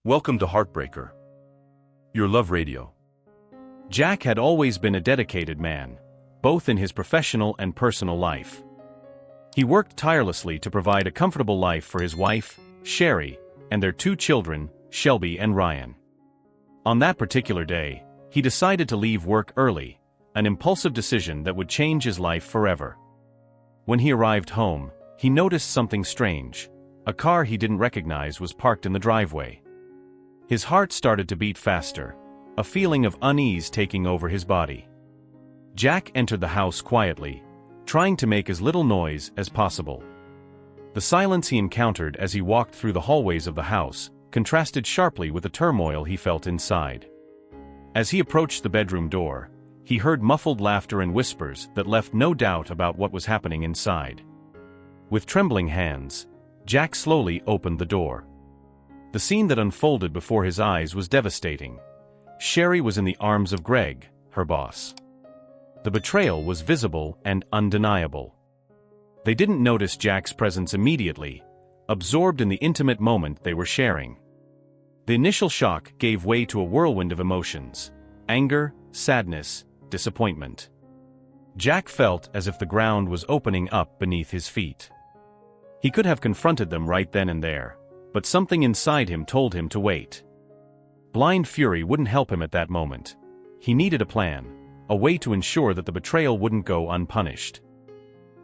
Welcome to Heartbreaker, your love radio. Jack had always been a dedicated man, both in his professional and personal life. He worked tirelessly to provide a comfortable life for his wife, Sherry, and their two children, Shelby and Ryan. On that particular day, he decided to leave work early, an impulsive decision that would change his life forever. When he arrived home, he noticed something strange. A car he didn't recognize was parked in the driveway. His heart started to beat faster, a feeling of unease taking over his body. Jack entered the house quietly, trying to make as little noise as possible. The silence he encountered as he walked through the hallways of the house contrasted sharply with the turmoil he felt inside. As he approached the bedroom door, he heard muffled laughter and whispers that left no doubt about what was happening inside. With trembling hands, Jack slowly opened the door. The scene that unfolded before his eyes was devastating. Sherry was in the arms of Greg, her boss. The betrayal was visible and undeniable. They didn't notice Jack's presence immediately, absorbed in the intimate moment they were sharing. The initial shock gave way to a whirlwind of emotions: anger, sadness, disappointment. Jack felt as if the ground was opening up beneath his feet. He could have confronted them right then and there, but something inside him told him to wait. Blind fury wouldn't help him at that moment. He needed a plan, a way to ensure that the betrayal wouldn't go unpunished.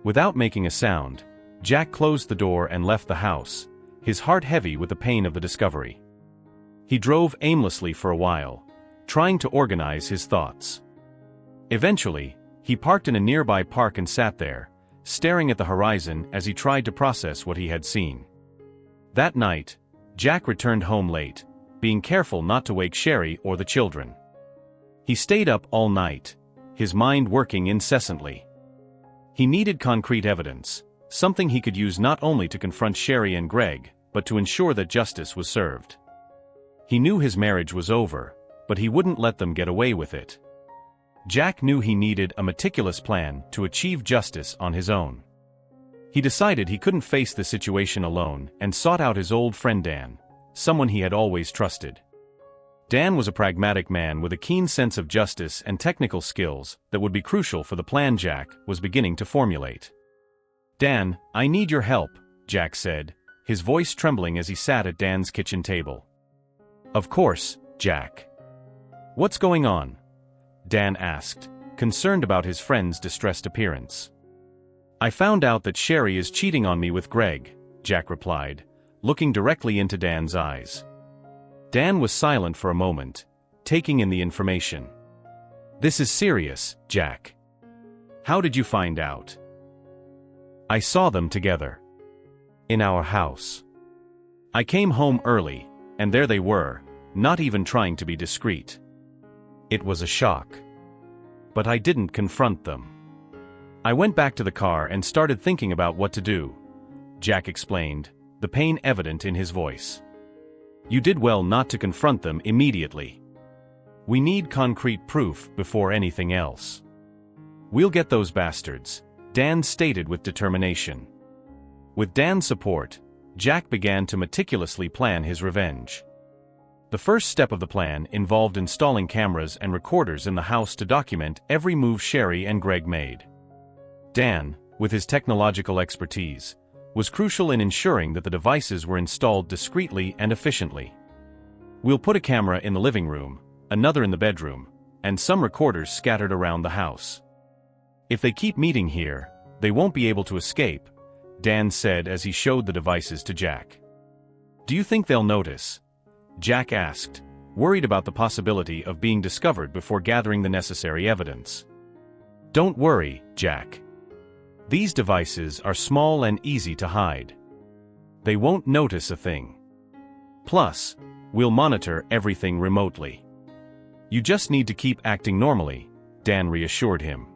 Without making a sound, Jack closed the door and left the house, his heart heavy with the pain of the discovery. He drove aimlessly for a while, trying to organize his thoughts. Eventually, he parked in a nearby park and sat there, staring at the horizon as he tried to process what he had seen. That night, Jack returned home late, being careful not to wake Sherry or the children. He stayed up all night, his mind working incessantly. He needed concrete evidence, something he could use not only to confront Sherry and Greg, but to ensure that justice was served. He knew his marriage was over, but he wouldn't let them get away with it. Jack knew he needed a meticulous plan to achieve justice on his own. He decided he couldn't face the situation alone and sought out his old friend Dan, someone he had always trusted. Dan was a pragmatic man with a keen sense of justice and technical skills that would be crucial for the plan Jack was beginning to formulate. "Dan, I need your help," Jack said, his voice trembling as he sat at Dan's kitchen table. "Of course, Jack. What's going on?" Dan asked, concerned about his friend's distressed appearance. "I found out that Sherry is cheating on me with Greg," Jack replied, looking directly into Dan's eyes. Dan was silent for a moment, taking in the information. "This is serious, Jack. How did you find out?" "I saw them together. In our house. I came home early, and there they were, not even trying to be discreet. It was a shock. But I didn't confront them. I went back to the car and started thinking about what to do," Jack explained, the pain evident in his voice. "You did well not to confront them immediately. We need concrete proof before anything else." "We'll get those bastards," Dan stated with determination. With Dan's support, Jack began to meticulously plan his revenge. The first step of the plan involved installing cameras and recorders in the house to document every move Sherry and Greg made. Dan, with his technological expertise, was crucial in ensuring that the devices were installed discreetly and efficiently. "We'll put a camera in the living room, another in the bedroom, and some recorders scattered around the house. If they keep meeting here, they won't be able to escape," Dan said as he showed the devices to Jack. "Do you think they'll notice?" Jack asked, worried about the possibility of being discovered before gathering the necessary evidence. "Don't worry, Jack. These devices are small and easy to hide. They won't notice a thing. Plus, we'll monitor everything remotely. You just need to keep acting normally," Dan reassured him.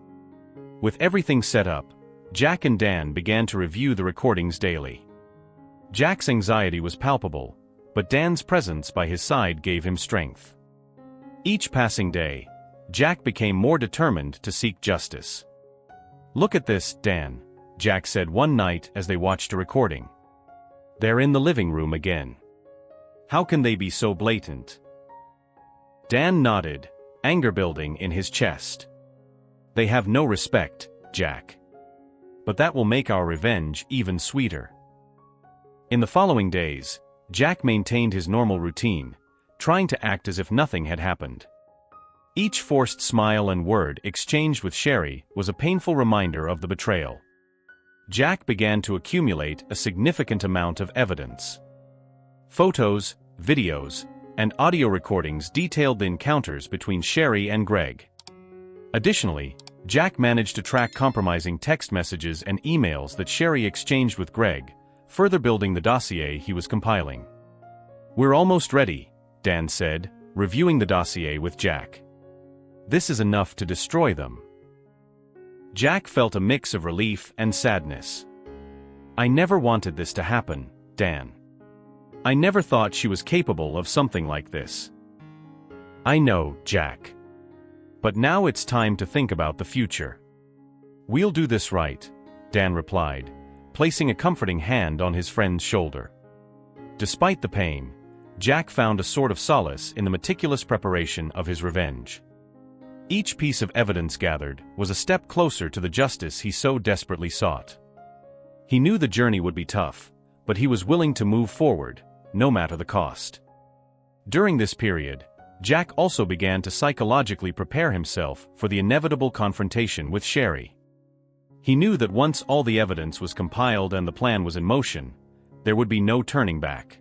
With everything set up, Jack and Dan began to review the recordings daily. Jack's anxiety was palpable, but Dan's presence by his side gave him strength. Each passing day, Jack became more determined to seek justice. "Look at this, Dan," Jack said one night as they watched a recording. "They're in the living room again. How can they be so blatant? Dan nodded, anger building in his chest. They have no respect, Jack. But that will make our revenge even sweeter. In the following days, Jack maintained his normal routine, trying to act as if nothing had happened. Each forced smile and word exchanged with Sherry was a painful reminder of the betrayal. Jack began to accumulate a significant amount of evidence. Photos, videos, and audio recordings detailed the encounters between Sherry and Greg. Additionally, Jack managed to track compromising text messages and emails that Sherry exchanged with Greg, further building the dossier he was compiling. "We're almost ready," Dan said, reviewing the dossier with Jack. "This is enough to destroy them." Jack felt a mix of relief and sadness. "I never wanted this to happen, Dan. I never thought she was capable of something like this." "I know, Jack. But now it's time to think about the future." "We'll do this right," Dan replied, placing a comforting hand on his friend's shoulder. Despite the pain, Jack found a sort of solace in the meticulous preparation of his revenge. Each piece of evidence gathered was a step closer to the justice he so desperately sought. He knew the journey would be tough, but he was willing to move forward, no matter the cost. During this period, Jack also began to psychologically prepare himself for the inevitable confrontation with Sherry. He knew that once all the evidence was compiled and the plan was in motion, there would be no turning back.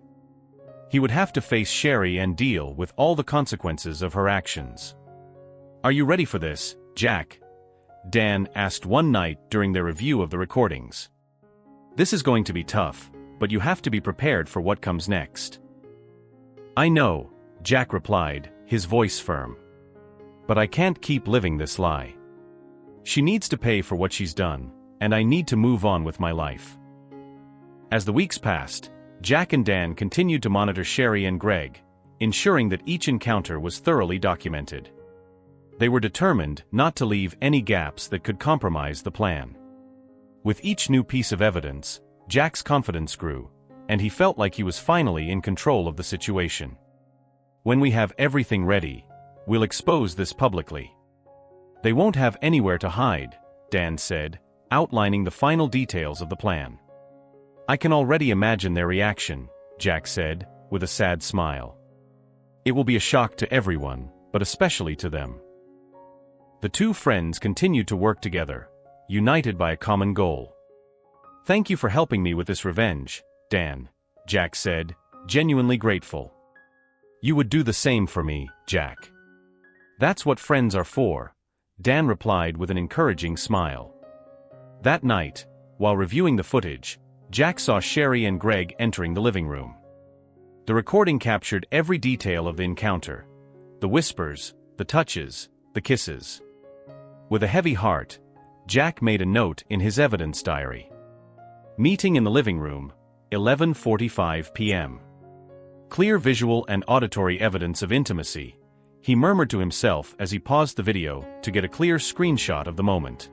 He would have to face Sherry and deal with all the consequences of her actions. "Are you ready for this, Jack?" Dan asked one night during their review of the recordings. "This is going to be tough, but you have to be prepared for what comes next." "I know," Jack replied, his voice firm. "But I can't keep living this lie. She needs to pay for what she's done, and I need to move on with my life." As the weeks passed, Jack and Dan continued to monitor Sherry and Greg, ensuring that each encounter was thoroughly documented. They were determined not to leave any gaps that could compromise the plan. With each new piece of evidence, Jack's confidence grew, and he felt like he was finally in control of the situation. "When we have everything ready, we'll expose this publicly. They won't have anywhere to hide," Dan said, outlining the final details of the plan. "I can already imagine their reaction," Jack said, with a sad smile. "It will be a shock to everyone, but especially to them." The two friends continued to work together, united by a common goal. "Thank you for helping me with this revenge, Dan," Jack said, genuinely grateful. "You would do the same for me, Jack." "That's what friends are for," Dan replied with an encouraging smile. That night, while reviewing the footage, Jack saw Sherry and Greg entering the living room. The recording captured every detail of the encounter: the whispers, the touches, the kisses. With a heavy heart, Jack made a note in his evidence diary. Meeting in the living room, 11:45 p.m. Clear visual and auditory evidence of intimacy, he murmured to himself as he paused the video to get a clear screenshot of the moment.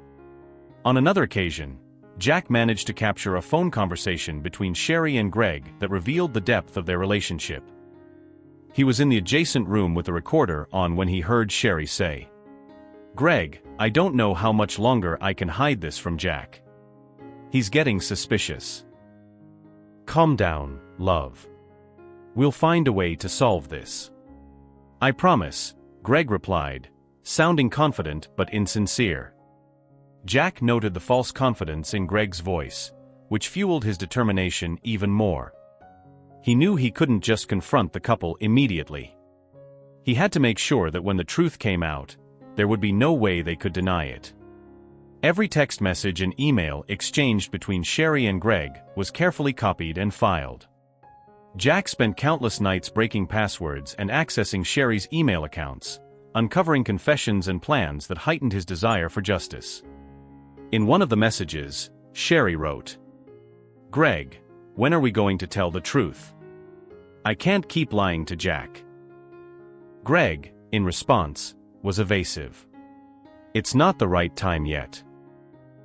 On another occasion, Jack managed to capture a phone conversation between Sherry and Greg that revealed the depth of their relationship. He was in the adjacent room with the recorder on when he heard Sherry say, "Greg, I don't know how much longer I can hide this from Jack. He's getting suspicious. Calm down, love. We'll find a way to solve this. I promise," Greg replied, sounding confident but insincere. Jack noted the false confidence in Greg's voice, which fueled his determination even more. He knew he couldn't just confront the couple immediately. He had to make sure that when the truth came out, there would be no way they could deny it. Every text message and email exchanged between Sherry and Greg was carefully copied and filed. Jack spent countless nights breaking passwords and accessing Sherry's email accounts, uncovering confessions and plans that heightened his desire for justice. In one of the messages, Sherry wrote, "Greg, when are we going to tell the truth? I can't keep lying to Jack." Greg, in response, was evasive. "It's not the right time yet.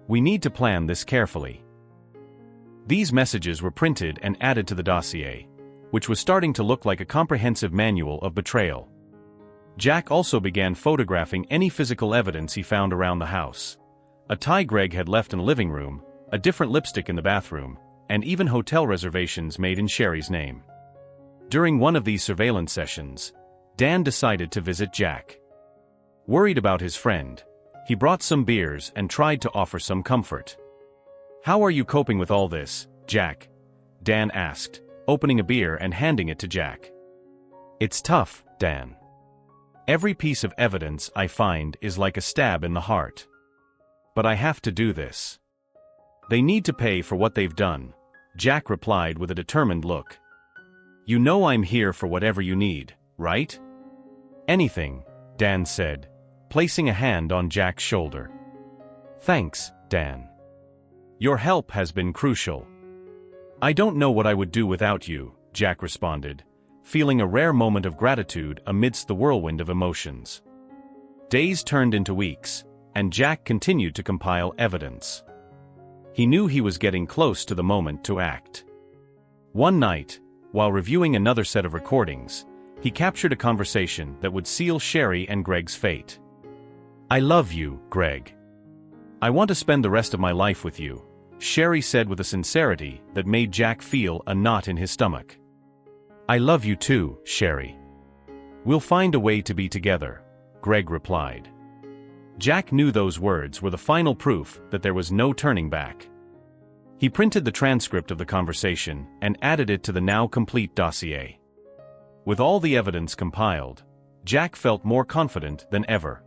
We need to plan this carefully." These messages were printed and added to the dossier, which was starting to look like a comprehensive manual of betrayal. Jack also began photographing any physical evidence he found around the house. A tie Greg had left in the living room, a different lipstick in the bathroom, and even hotel reservations made in Sherry's name. During one of these surveillance sessions, Dan decided to visit Jack. Worried about his friend, he brought some beers and tried to offer some comfort. "How are you coping with all this, Jack?" Dan asked, opening a beer and handing it to Jack. "It's tough, Dan. Every piece of evidence I find is like a stab in the heart. But I have to do this." "They need to pay for what they've done," Jack replied with a determined look. "You know I'm here for whatever you need, right?" "Anything," Dan said, placing a hand on Jack's shoulder. "Thanks, Dan. Your help has been crucial." "I don't know what I would do without you," Jack responded, feeling a rare moment of gratitude amidst the whirlwind of emotions. Days turned into weeks, and Jack continued to compile evidence. He knew he was getting close to the moment to act. One night, while reviewing another set of recordings, he captured a conversation that would seal Sherry and Greg's fate. "I love you, Greg. I want to spend the rest of my life with you," Sherry said with a sincerity that made Jack feel a knot in his stomach. "I love you too, Sherry. We'll find a way to be together," Greg replied. Jack knew those words were the final proof that there was no turning back. He printed the transcript of the conversation and added it to the now complete dossier. With all the evidence compiled, Jack felt more confident than ever.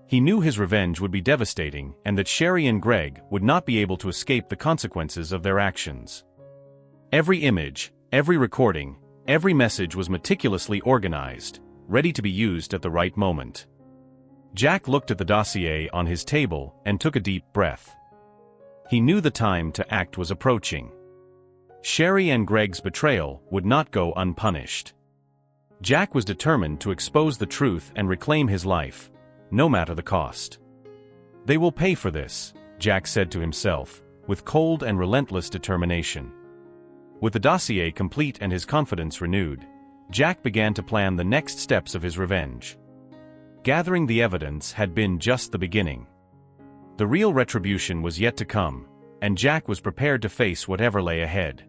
He knew his revenge would be devastating and that Sherry and Greg would not be able to escape the consequences of their actions. Every image, every recording, every message was meticulously organized, ready to be used at the right moment. Jack looked at the dossier on his table and took a deep breath. He knew the time to act was approaching. Sherry and Greg's betrayal would not go unpunished. Jack was determined to expose the truth and reclaim his life, no matter the cost. "They will pay for this," Jack said to himself, with cold and relentless determination. With the dossier complete and his confidence renewed, Jack began to plan the next steps of his revenge. Gathering the evidence had been just the beginning. The real retribution was yet to come, and Jack was prepared to face whatever lay ahead.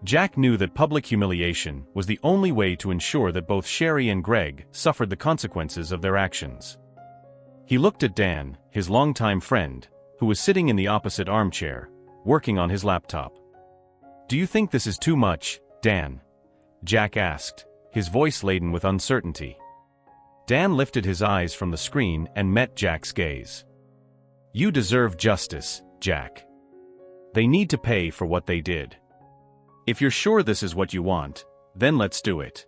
Jack knew that public humiliation was the only way to ensure that both Sherry and Greg suffered the consequences of their actions. He looked at Dan, his longtime friend, who was sitting in the opposite armchair, working on his laptop. "Do you think this is too much, Dan?" Jack asked, his voice laden with uncertainty. Dan lifted his eyes from the screen and met Jack's gaze. "You deserve justice, Jack. They need to pay for what they did. If you're sure this is what you want, then let's do it."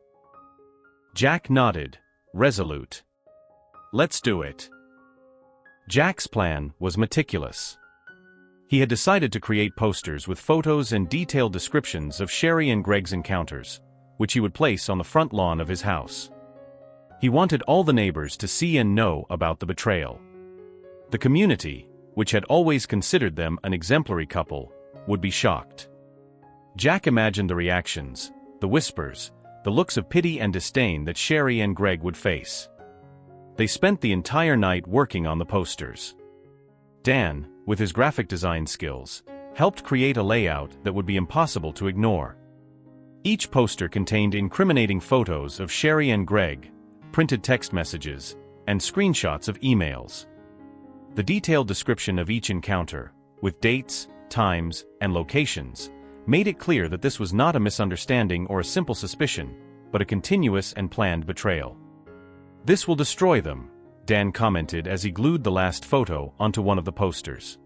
Jack nodded, resolute. "Let's do it." Jack's plan was meticulous. He had decided to create posters with photos and detailed descriptions of Sherry and Greg's encounters, which he would place on the front lawn of his house. He wanted all the neighbors to see and know about the betrayal. The community, which had always considered them an exemplary couple, would be shocked. Jack imagined the reactions, the whispers, the looks of pity and disdain that Sherry and Greg would face. They spent the entire night working on the posters. Dan, with his graphic design skills, helped create a layout that would be impossible to ignore. Each poster contained incriminating photos of Sherry and Greg, printed text messages, and screenshots of emails. The detailed description of each encounter, with dates, times, and locations, made it clear that this was not a misunderstanding or a simple suspicion, but a continuous and planned betrayal. "This will destroy them," Dan commented as he glued the last photo onto one of the posters.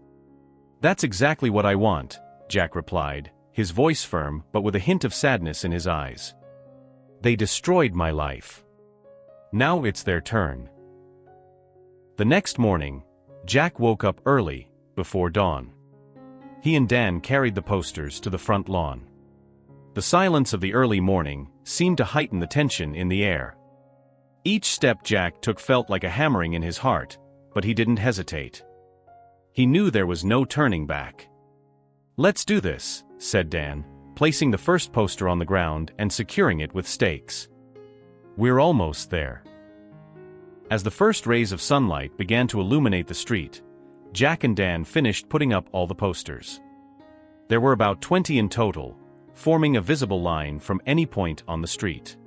"That's exactly what I want," Jack replied, his voice firm but with a hint of sadness in his eyes. "They destroyed my life. Now it's their turn." The next morning, Jack woke up early, before dawn. He and Dan carried the posters to the front lawn. The silence of the early morning seemed to heighten the tension in the air. Each step Jack took felt like a hammering in his heart, but he didn't hesitate. He knew there was no turning back. "Let's do this," said Dan, placing the first poster on the ground and securing it with stakes. "We're almost there." As the first rays of sunlight began to illuminate the street, Jack and Dan finished putting up all the posters. There were about 20 in total, forming a visible line from any point on the street.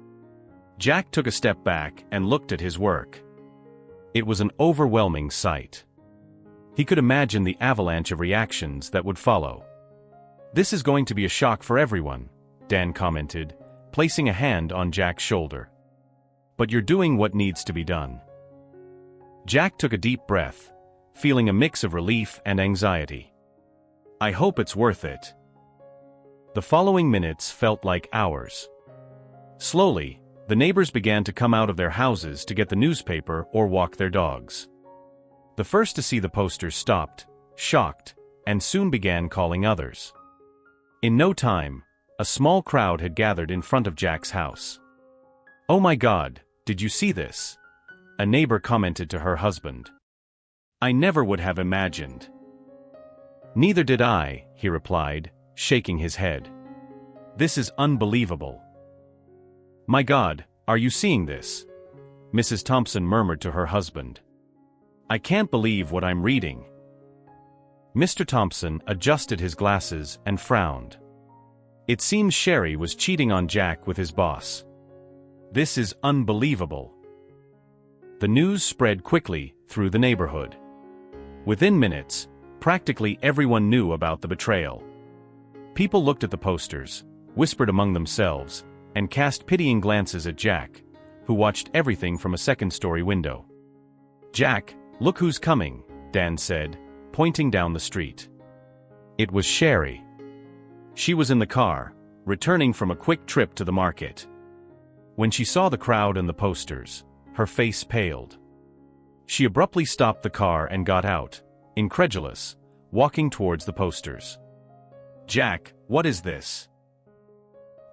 Jack took a step back and looked at his work. It was an overwhelming sight. He could imagine the avalanche of reactions that would follow. "This is going to be a shock for everyone," Dan commented, placing a hand on Jack's shoulder. "But you're doing what needs to be done." Jack took a deep breath, feeling a mix of relief and anxiety. "I hope it's worth it." The following minutes felt like hours. Slowly, the neighbors began to come out of their houses to get the newspaper or walk their dogs. The first to see the posters stopped, shocked, and soon began calling others. In no time, a small crowd had gathered in front of Jack's house. "Oh my God, did you see this?" a neighbor commented to her husband. "I never would have imagined." "Neither did I," he replied, shaking his head. "This is unbelievable." "My God, are you seeing this?" Mrs. Thompson murmured to her husband. "I can't believe what I'm reading." Mr. Thompson adjusted his glasses and frowned. It seems Sherry was cheating on Jack with his boss. "This is unbelievable." The news spread quickly through the neighborhood. Within minutes, practically everyone knew about the betrayal. People looked at the posters, whispered among themselves, and cast pitying glances at Jack, who watched everything from a second-story window. "Jack, look who's coming," Dan said, pointing down the street. It was Sherry. She was in the car, returning from a quick trip to the market. When she saw the crowd and the posters, her face paled. She abruptly stopped the car and got out, incredulous, walking towards the posters. "Jack, what is this?"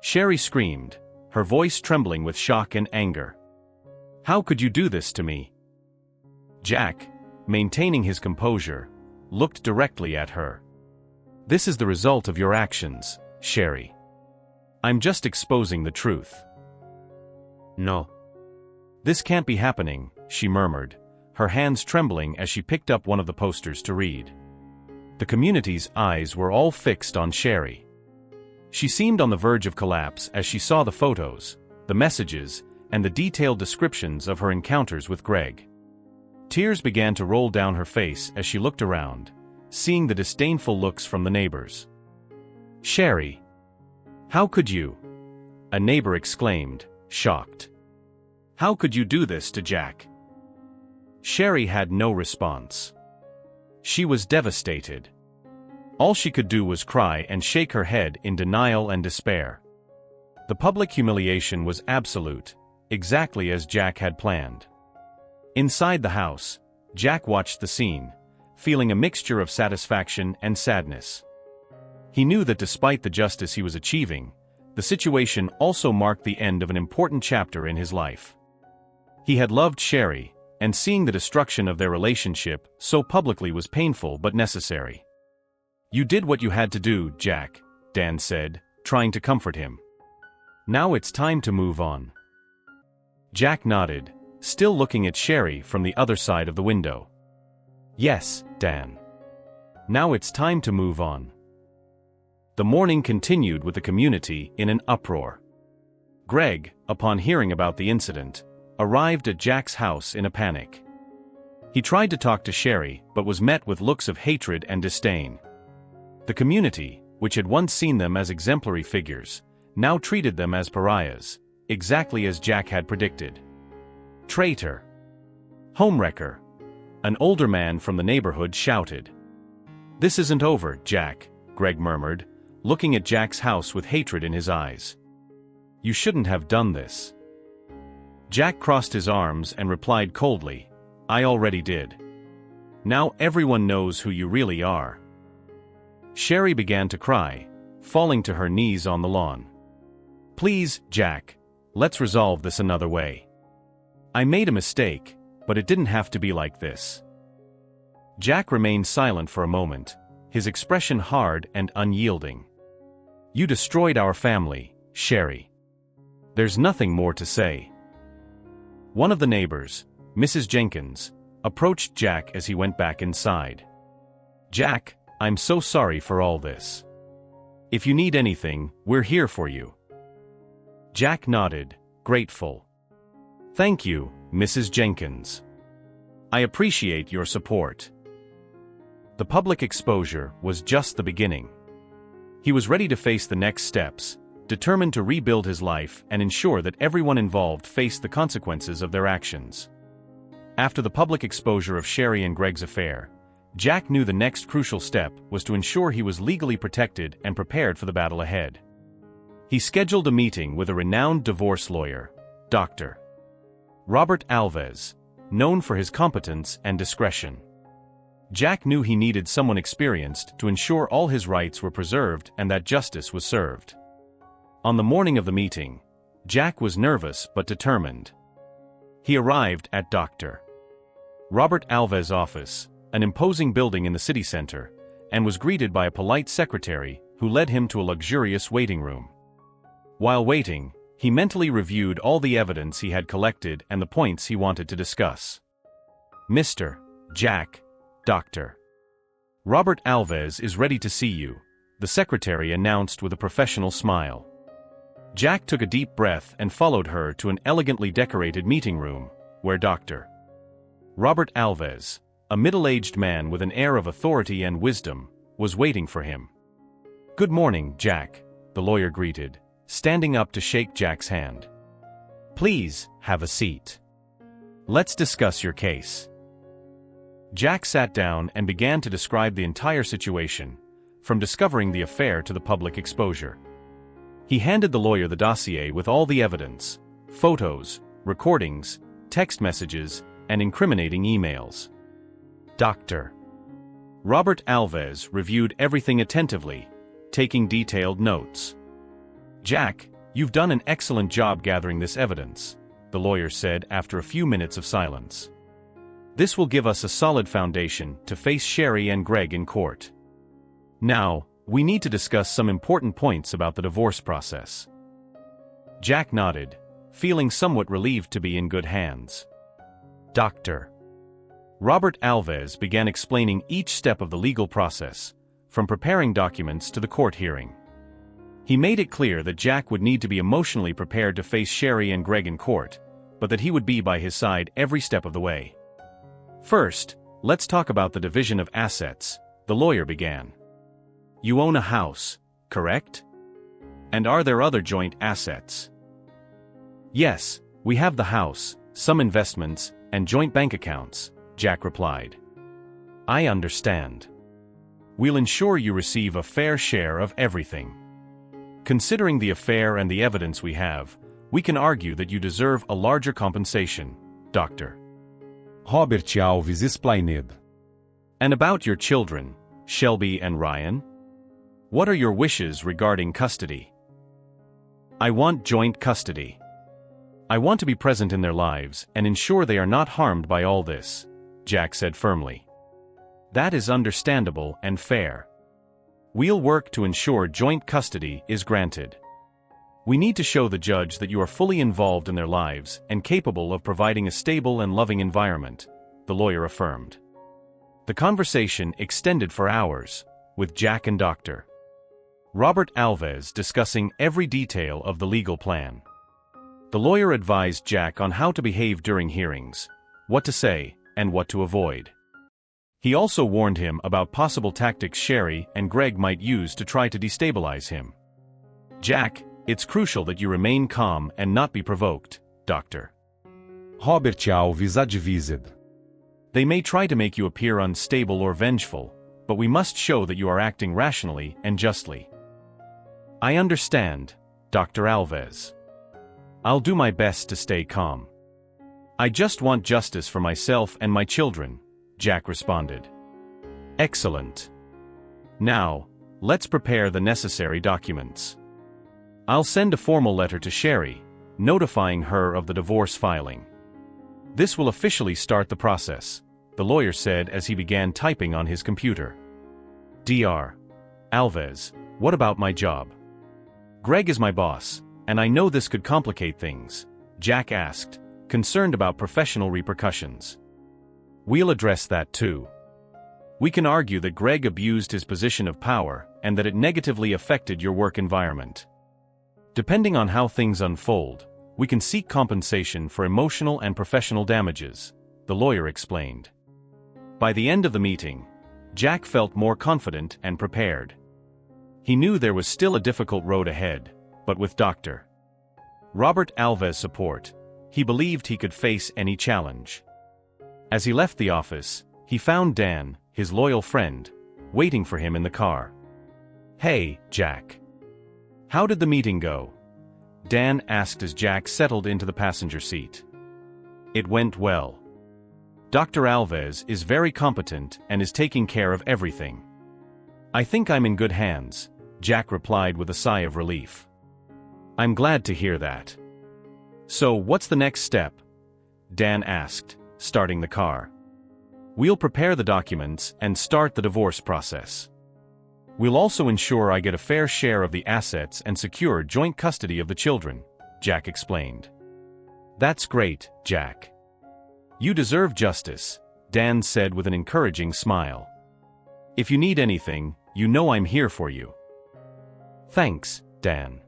Sherry screamed, her voice trembling with shock and anger. "How could you do this to me?" Jack, maintaining his composure, looked directly at her. "This is the result of your actions, Sherry. I'm just exposing the truth." "No. This can't be happening," she murmured, her hands trembling as she picked up one of the posters to read. The community's eyes were all fixed on Sherry. She seemed on the verge of collapse as she saw the photos, the messages, and the detailed descriptions of her encounters with Greg. Tears began to roll down her face as she looked around, seeing the disdainful looks from the neighbors. "Sherry, how could you?" a neighbor exclaimed, shocked. "How could you do this to Jack?" Sherry had no response. She was devastated. All she could do was cry and shake her head in denial and despair. The public humiliation was absolute, exactly as Jack had planned. Inside the house, Jack watched the scene, feeling a mixture of satisfaction and sadness. He knew that despite the justice he was achieving, the situation also marked the end of an important chapter in his life. He had loved Sherry, and seeing the destruction of their relationship so publicly was painful but necessary. "You did what you had to do, Jack," Dan said, trying to comfort him. "Now it's time to move on." Jack nodded, still looking at Sherry from the other side of the window. "Yes, Dan. Now it's time to move on." The morning continued with the community in an uproar. Greg, upon hearing about the incident, arrived at Jack's house in a panic. He tried to talk to Sherry but was met with looks of hatred and disdain. The community, which had once seen them as exemplary figures, now treated them as pariahs, exactly as Jack had predicted. "Traitor! Homewrecker!" an older man from the neighborhood shouted. "This isn't over, Jack," Greg murmured, looking at Jack's house with hatred in his eyes. "You shouldn't have done this." Jack crossed his arms and replied coldly, "I already did. Now everyone knows who you really are." Sherry began to cry, falling to her knees on the lawn. "Please, Jack, let's resolve this another way. I made a mistake, but it didn't have to be like this." Jack remained silent for a moment, his expression hard and unyielding. You destroyed our family, Sherry. There's nothing more to say. One of the neighbors, Mrs. Jenkins, approached Jack as he went back inside. Jack, I'm so sorry for all this. If you need anything, we're here for you. Jack nodded, grateful. Thank you, Mrs. Jenkins. I appreciate your support. The public exposure was just the beginning. He was ready to face the next steps, determined to rebuild his life and ensure that everyone involved faced the consequences of their actions. After the public exposure of Sherry and Greg's affair, Jack knew the next crucial step was to ensure he was legally protected and prepared for the battle ahead. He scheduled a meeting with a renowned divorce lawyer, Dr. Robert Alves, known for his competence and discretion. Jack knew he needed someone experienced to ensure all his rights were preserved and that justice was served. On the morning of the meeting, Jack was nervous but determined. He arrived at Dr. Robert Alves' office, an imposing building in the city center, and was greeted by a polite secretary who led him to a luxurious waiting room. While waiting, he mentally reviewed all the evidence he had collected and the points he wanted to discuss. Mr. Jack, Dr. Robert Alves is ready to see you, the secretary announced with a professional smile. Jack took a deep breath and followed her to an elegantly decorated meeting room, where Dr. Robert Alves, a middle-aged man with an air of authority and wisdom, was waiting for him. Good morning, Jack, the lawyer greeted, standing up to shake Jack's hand. Please, have a seat. Let's discuss your case. Jack sat down and began to describe the entire situation, from discovering the affair to the public exposure. He handed the lawyer the dossier with all the evidence, photos, recordings, text messages, and incriminating emails. Dr. Robert Alves reviewed everything attentively, taking detailed notes. Jack, you've done an excellent job gathering this evidence, the lawyer said after a few minutes of silence. This will give us a solid foundation to face Sherry and Greg in court. Now, we need to discuss some important points about the divorce process. Jack nodded, feeling somewhat relieved to be in good hands. Dr. Robert Alves began explaining each step of the legal process, from preparing documents to the court hearing. He made it clear that Jack would need to be emotionally prepared to face Sherry and Greg in court, but that he would be by his side every step of the way. First, let's talk about the division of assets, the lawyer began. You own a house, correct? And are there other joint assets? Yes, we have the house, some investments, and joint bank accounts, Jack replied. I understand. We'll ensure you receive a fair share of everything. Considering the affair and the evidence we have, we can argue that you deserve a larger compensation, Dr. Robert Alves explained. And about your children, Shelby and Ryan? What are your wishes regarding custody? I want joint custody. I want to be present in their lives and ensure they are not harmed by all this, Jack said firmly. That is understandable and fair. We'll work to ensure joint custody is granted. We need to show the judge that you are fully involved in their lives and capable of providing a stable and loving environment, the lawyer affirmed. The conversation extended for hours, with Jack and Dr. Robert Alves discussing every detail of the legal plan. The lawyer advised Jack on how to behave during hearings, what to say, and what to avoid. He also warned him about possible tactics Sherry and Greg might use to try to destabilize him. Jack, it's crucial that you remain calm and not be provoked, Dr. Robert Alves advised. They may try to make you appear unstable or vengeful, but we must show that you are acting rationally and justly. I understand, Dr. Alves. I'll do my best to stay calm. I just want justice for myself and my children, Jack responded. Excellent. Now, let's prepare the necessary documents. I'll send a formal letter to Sherry, notifying her of the divorce filing. This will officially start the process, the lawyer said as he began typing on his computer. Dr. Alves, what about my job? "Greg is my boss, and I know this could complicate things," Jack asked, concerned about professional repercussions. "We'll address that too. We can argue that Greg abused his position of power and that it negatively affected your work environment. Depending on how things unfold, we can seek compensation for emotional and professional damages," the lawyer explained. By the end of the meeting, Jack felt more confident and prepared. He knew there was still a difficult road ahead, but with Dr. Robert Alves' support, he believed he could face any challenge. As he left the office, he found Dan, his loyal friend, waiting for him in the car. "Hey, Jack. How did the meeting go?" Dan asked as Jack settled into the passenger seat. "It went well. Dr. Alves is very competent and is taking care of everything." "I think I'm in good hands," Jack replied with a sigh of relief. "I'm glad to hear that. So what's the next step?" Dan asked, starting the car. "We'll prepare the documents and start the divorce process. We'll also ensure I get a fair share of the assets and secure joint custody of the children," Jack explained. "That's great, Jack. You deserve justice," Dan said with an encouraging smile. "If you need anything, you know I'm here for you." "Thanks, Dan.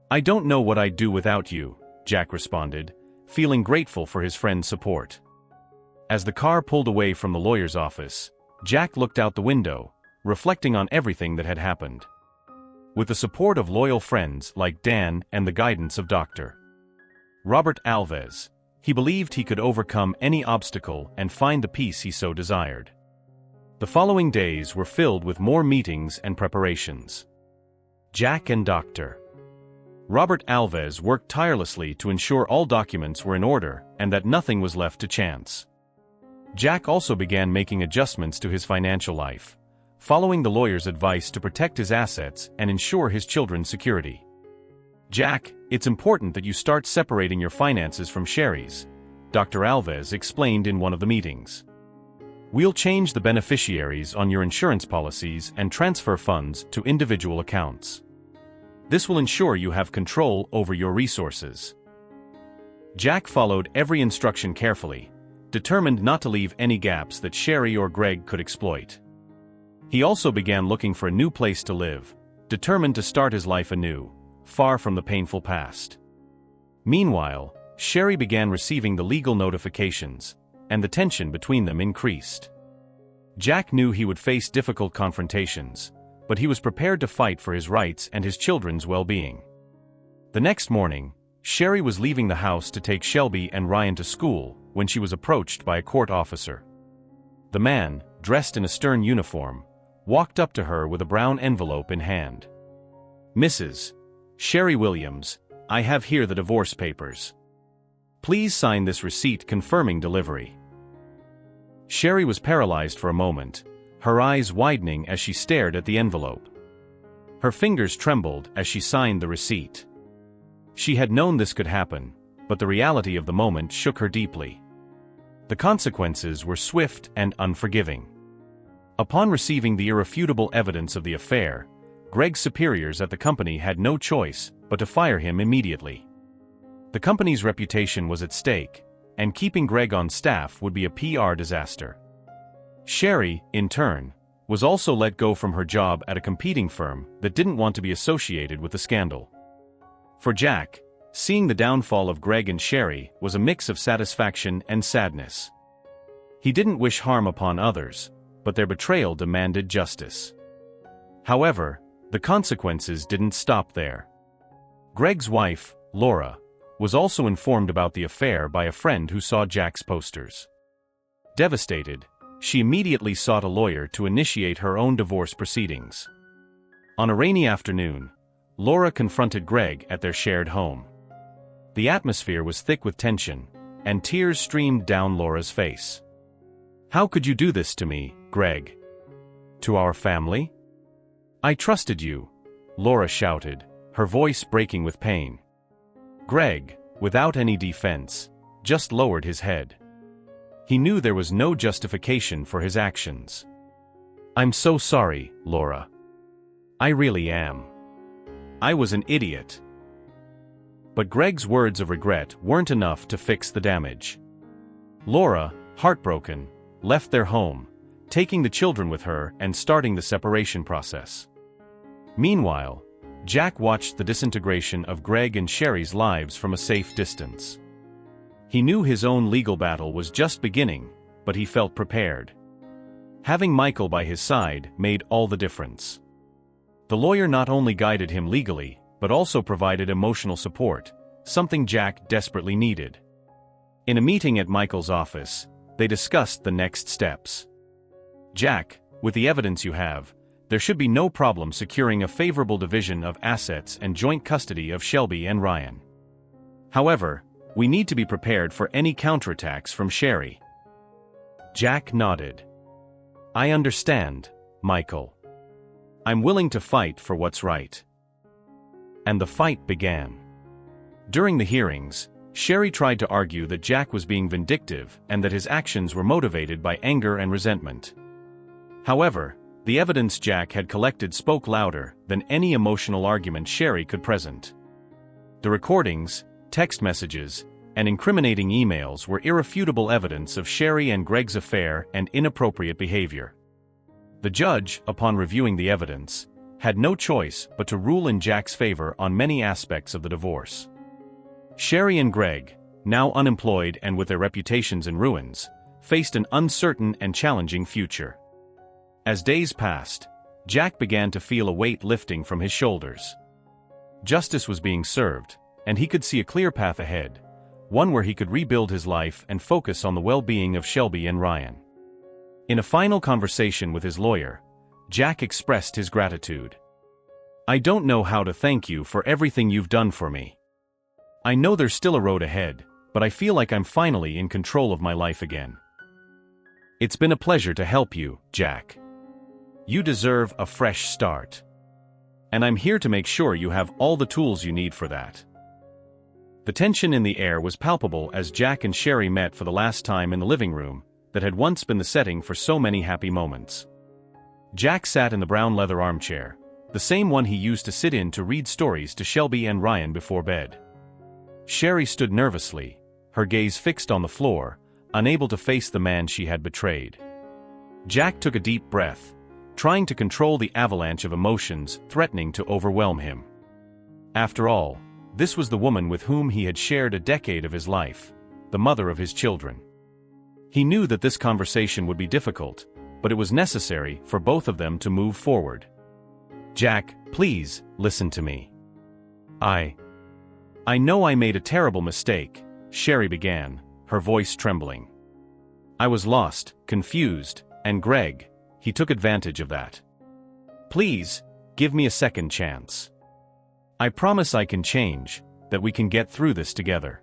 I don't know what I'd do without you," Jack responded, feeling grateful for his friend's support. As the car pulled away from the lawyer's office, Jack looked out the window, reflecting on everything that had happened. With the support of loyal friends like Dan and the guidance of Dr. Robert Alves, he believed he could overcome any obstacle and find the peace he so desired. The following days were filled with more meetings and preparations. Jack and Dr. Robert Alves worked tirelessly to ensure all documents were in order and that nothing was left to chance. Jack also began making adjustments to his financial life, following the lawyer's advice to protect his assets and ensure his children's security. "Jack, it's important that you start separating your finances from Sherry's," Dr. Alves explained in one of the meetings. "We'll change the beneficiaries on your insurance policies and transfer funds to individual accounts. This will ensure you have control over your resources." Jack followed every instruction carefully, determined not to leave any gaps that Sherry or Greg could exploit. He also began looking for a new place to live, determined to start his life anew, far from the painful past. Meanwhile, Sherry began receiving the legal notifications, and the tension between them increased. Jack knew he would face difficult confrontations, but he was prepared to fight for his rights and his children's well-being. The next morning, Sherry was leaving the house to take Shelby and Ryan to school when she was approached by a court officer. The man, dressed in a stern uniform, walked up to her with a brown envelope in hand. "Mrs. Sherry Williams, I have here the divorce papers. Please sign this receipt confirming delivery." Sherry was paralyzed for a moment, her eyes widening as she stared at the envelope. Her fingers trembled as she signed the receipt. She had known this could happen, but the reality of the moment shook her deeply. The consequences were swift and unforgiving. Upon receiving the irrefutable evidence of the affair, Greg's superiors at the company had no choice but to fire him immediately. The company's reputation was at stake, and keeping Greg on staff would be a PR disaster. Sherry, in turn, was also let go from her job at a competing firm that didn't want to be associated with the scandal. For Jack, seeing the downfall of Greg and Sherry was a mix of satisfaction and sadness. He didn't wish harm upon others, but their betrayal demanded justice. However, the consequences didn't stop there. Greg's wife, Laura, was also informed about the affair by a friend who saw Jack's posters. Devastated, she immediately sought a lawyer to initiate her own divorce proceedings. On a rainy afternoon, Laura confronted Greg at their shared home. The atmosphere was thick with tension, and tears streamed down Laura's face. "How could you do this to me, Greg? To our family? I trusted you," Laura shouted, her voice breaking with pain. Greg, without any defense, just lowered his head. He knew there was no justification for his actions. "I'm so sorry, Laura. I really am." I was an idiot." But Greg's words of regret weren't enough to fix the damage. Laura, heartbroken, left their home, taking the children with her and starting the separation process. Meanwhile, Jack watched the disintegration of Greg and Sherry's lives from a safe distance. He knew his own legal battle was just beginning, but he felt prepared. Having Michael by his side made all the difference. The lawyer not only guided him legally, but also provided emotional support, something Jack desperately needed. In a meeting at Michael's office, they discussed the next steps. "Jack, with the evidence you have, there should be no problem securing a favorable division of assets and joint custody of Shelby and Ryan. However, we need to be prepared for any counterattacks from Sherry." Jack nodded. "I understand, Michael. I'm willing to fight for what's right." And the fight began. During the hearings, Sherry tried to argue that Jack was being vindictive and that his actions were motivated by anger and resentment. However, the evidence Jack had collected spoke louder than any emotional argument Sherry could present. The recordings, text messages, and incriminating emails were irrefutable evidence of Sherry and Greg's affair and inappropriate behavior. The judge, upon reviewing the evidence, had no choice but to rule in Jack's favor on many aspects of the divorce. Sherry and Greg, now unemployed and with their reputations in ruins, faced an uncertain and challenging future. As days passed, Jack began to feel a weight lifting from his shoulders. Justice was being served, and he could see a clear path ahead, one where he could rebuild his life and focus on the well-being of Shelby and Ryan. In a final conversation with his lawyer, Jack expressed his gratitude. "I don't know how to thank you for everything you've done for me. I know there's still a road ahead, but I feel like I'm finally in control of my life again. It's been a pleasure to help you, Jack. You deserve a fresh start. And I'm here to make sure you have all the tools you need for that." The tension in the air was palpable as Jack and Sherry met for the last time in the living room that had once been the setting for so many happy moments. Jack sat in the brown leather armchair, the same one he used to sit in to read stories to Shelby and Ryan before bed. Sherry stood nervously, her gaze fixed on the floor, unable to face the man she had betrayed. Jack took a deep breath, trying to control the avalanche of emotions threatening to overwhelm him. After all, this was the woman with whom he had shared a decade of his life, the mother of his children. He knew that this conversation would be difficult, but it was necessary for both of them to move forward. "Jack, please, listen to me. I know I made a terrible mistake," Sherry began, her voice trembling. "I was lost, confused, and Greg, he took advantage of that. Please, give me a second chance. I promise I can change, that we can get through this together."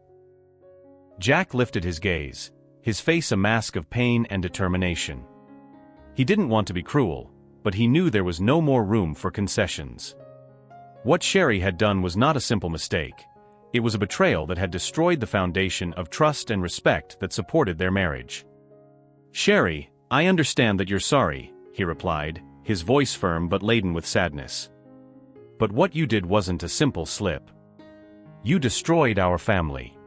Jack lifted his gaze, his face a mask of pain and determination. He didn't want to be cruel, but he knew there was no more room for concessions. What Sherry had done was not a simple mistake. It was a betrayal that had destroyed the foundation of trust and respect that supported their marriage. "Sherry, I understand that you're sorry," he replied, his voice firm but laden with sadness. "But what you did wasn't a simple slip. You destroyed our family.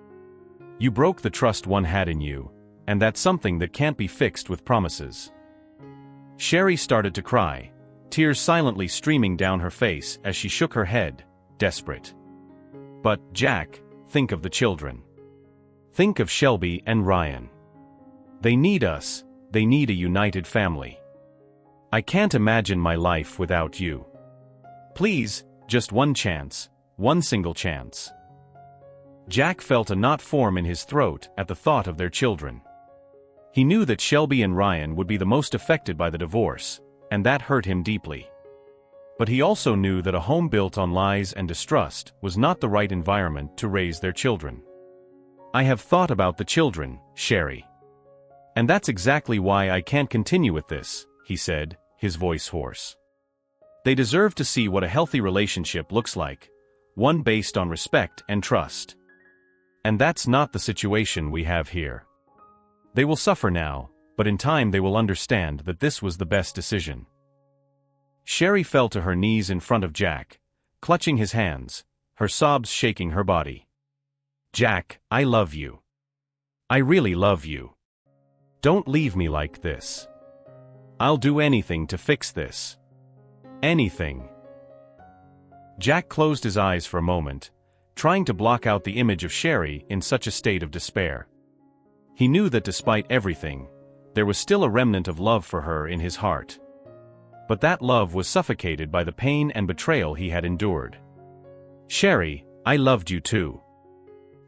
You broke the trust one had in you, and that's something that can't be fixed with promises." Sherry started to cry, tears silently streaming down her face as she shook her head, desperate. "But, Jack, think of the children. Think of Shelby and Ryan. They need us, they need a united family. I can't imagine my life without you. Please, just one chance, one single chance." Jack felt a knot form in his throat at the thought of their children. He knew that Shelby and Ryan would be the most affected by the divorce, and that hurt him deeply. But he also knew that a home built on lies and distrust was not the right environment to raise their children. "I have thought about the children, Sherry. And that's exactly why I can't continue with this," he said, his voice hoarse. "They deserve to see what a healthy relationship looks like, one based on respect and trust. And that's not the situation we have here. They will suffer now, but in time they will understand that this was the best decision." Sherry fell to her knees in front of Jack, clutching his hands, her sobs shaking her body. "Jack, I love you. I really love you. Don't leave me like this. I'll do anything to fix this. Anything." Jack closed his eyes for a moment, trying to block out the image of Sherry in such a state of despair. He knew that despite everything, there was still a remnant of love for her in his heart. But that love was suffocated by the pain and betrayal he had endured. "Sherry, I loved you too.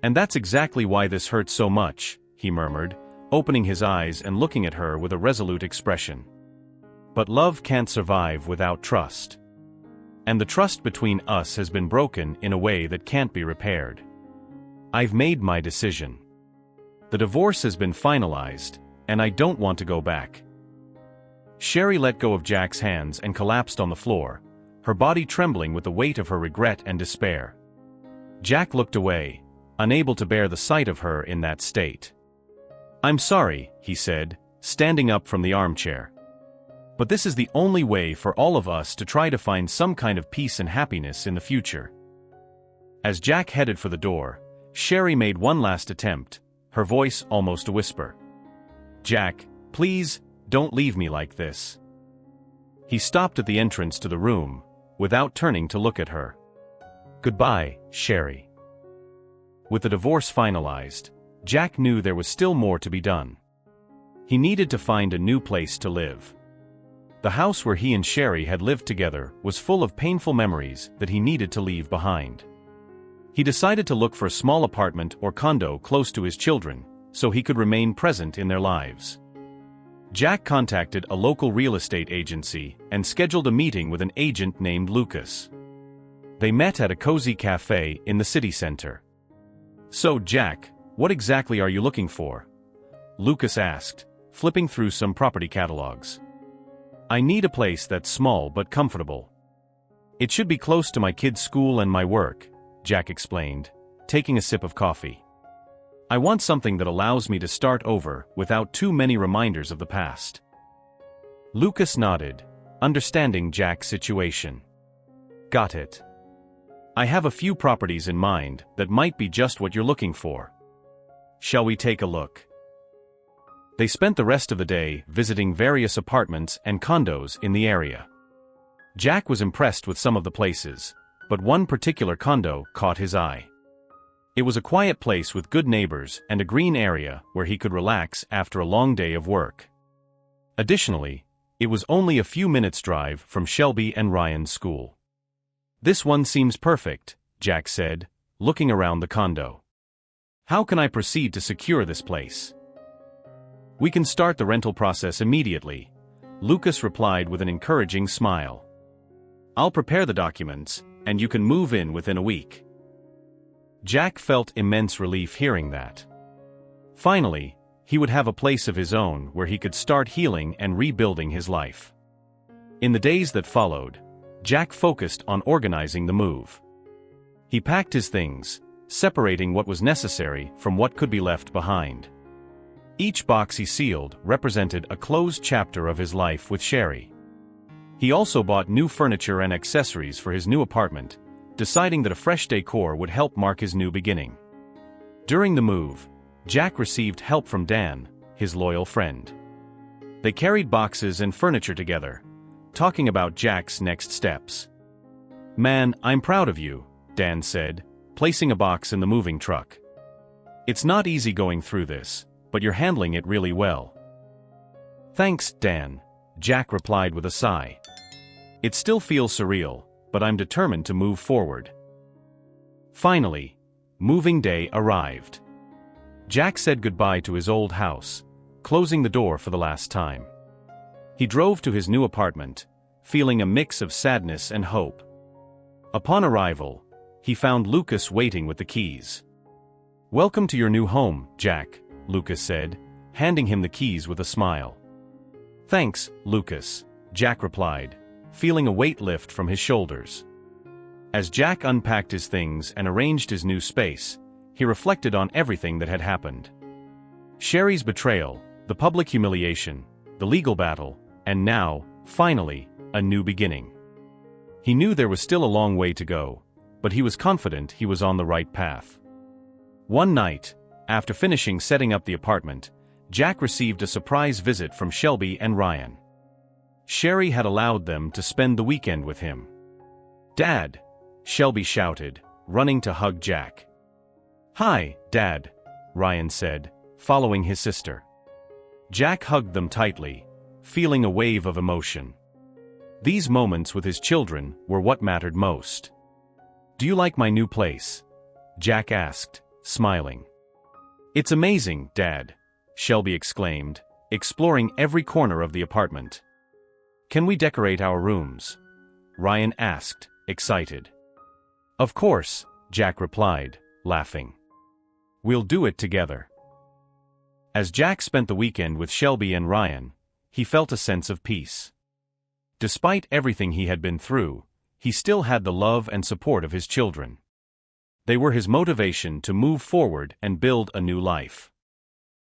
And that's exactly why this hurts so much," he murmured, opening his eyes and looking at her with a resolute expression. "But love can't survive without trust. And the trust between us has been broken in a way that can't be repaired. I've made my decision. The divorce has been finalized, and I don't want to go back." Sherry let go of Jack's hands and collapsed on the floor, her body trembling with the weight of her regret and despair. Jack looked away, unable to bear the sight of her in that state. "I'm sorry," he said, standing up from the armchair. "But this is the only way for all of us to try to find some kind of peace and happiness in the future." As Jack headed for the door, Sherry made one last attempt, her voice almost a whisper. "Jack, please, don't leave me like this." He stopped at the entrance to the room, without turning to look at her. "Goodbye, Sherry." With the divorce finalized, Jack knew there was still more to be done. He needed to find a new place to live. The house where he and Sherry had lived together was full of painful memories that he needed to leave behind. He decided to look for a small apartment or condo close to his children, so he could remain present in their lives. Jack contacted a local real estate agency and scheduled a meeting with an agent named Lucas. They met at a cozy cafe in the city center. "So, Jack, what exactly are you looking for?" Lucas asked, flipping through some property catalogs. "I need a place that's small but comfortable. It should be close to my kids' school and my work," Jack explained, taking a sip of coffee. "I want something that allows me to start over without too many reminders of the past." Lucas nodded, understanding Jack's situation. "Got it. I have a few properties in mind that might be just what you're looking for. Shall we take a look?" They spent the rest of the day visiting various apartments and condos in the area. Jack was impressed with some of the places, but one particular condo caught his eye. It was a quiet place with good neighbors and a green area where he could relax after a long day of work. Additionally, it was only a few minutes' drive from Shelby and Ryan's school. "This one seems perfect," Jack said, looking around the condo. "How can I proceed to secure this place?" "We can start the rental process immediately," Lucas replied with an encouraging smile. "I'll prepare the documents, and you can move in within a week." Jack felt immense relief hearing that. Finally, he would have a place of his own where he could start healing and rebuilding his life. In the days that followed, Jack focused on organizing the move. He packed his things, separating what was necessary from what could be left behind. Each box he sealed represented a closed chapter of his life with Sherry. He also bought new furniture and accessories for his new apartment, deciding that a fresh decor would help mark his new beginning. During the move, Jack received help from Dan, his loyal friend. They carried boxes and furniture together, talking about Jack's next steps. "Man, I'm proud of you," Dan said, placing a box in the moving truck. "It's not easy going through this, but you're handling it really well." "Thanks, Dan," Jack replied with a sigh. "It still feels surreal, but I'm determined to move forward." Finally, moving day arrived. Jack said goodbye to his old house, closing the door for the last time. He drove to his new apartment, feeling a mix of sadness and hope. Upon arrival, he found Lucas waiting with the keys. "Welcome to your new home, Jack," Lucas said, handing him the keys with a smile. "Thanks, Lucas," Jack replied, feeling a weight lift from his shoulders. As Jack unpacked his things and arranged his new space, he reflected on everything that had happened. Sherry's betrayal, the public humiliation, the legal battle, and now, finally, a new beginning. He knew there was still a long way to go, but he was confident he was on the right path. One night, after finishing setting up the apartment, Jack received a surprise visit from Shelby and Ryan. Sherry had allowed them to spend the weekend with him. "Dad!" Shelby shouted, running to hug Jack. "Hi, Dad," Ryan said, following his sister. Jack hugged them tightly, feeling a wave of emotion. These moments with his children were what mattered most. "Do you like my new place?" Jack asked, smiling. "It's amazing, Dad," Shelby exclaimed, exploring every corner of the apartment. "Can we decorate our rooms?" Ryan asked, excited. "Of course," Jack replied, laughing. "We'll do it together." As Jack spent the weekend with Shelby and Ryan, he felt a sense of peace. Despite everything he had been through, he still had the love and support of his children. They were his motivation to move forward and build a new life.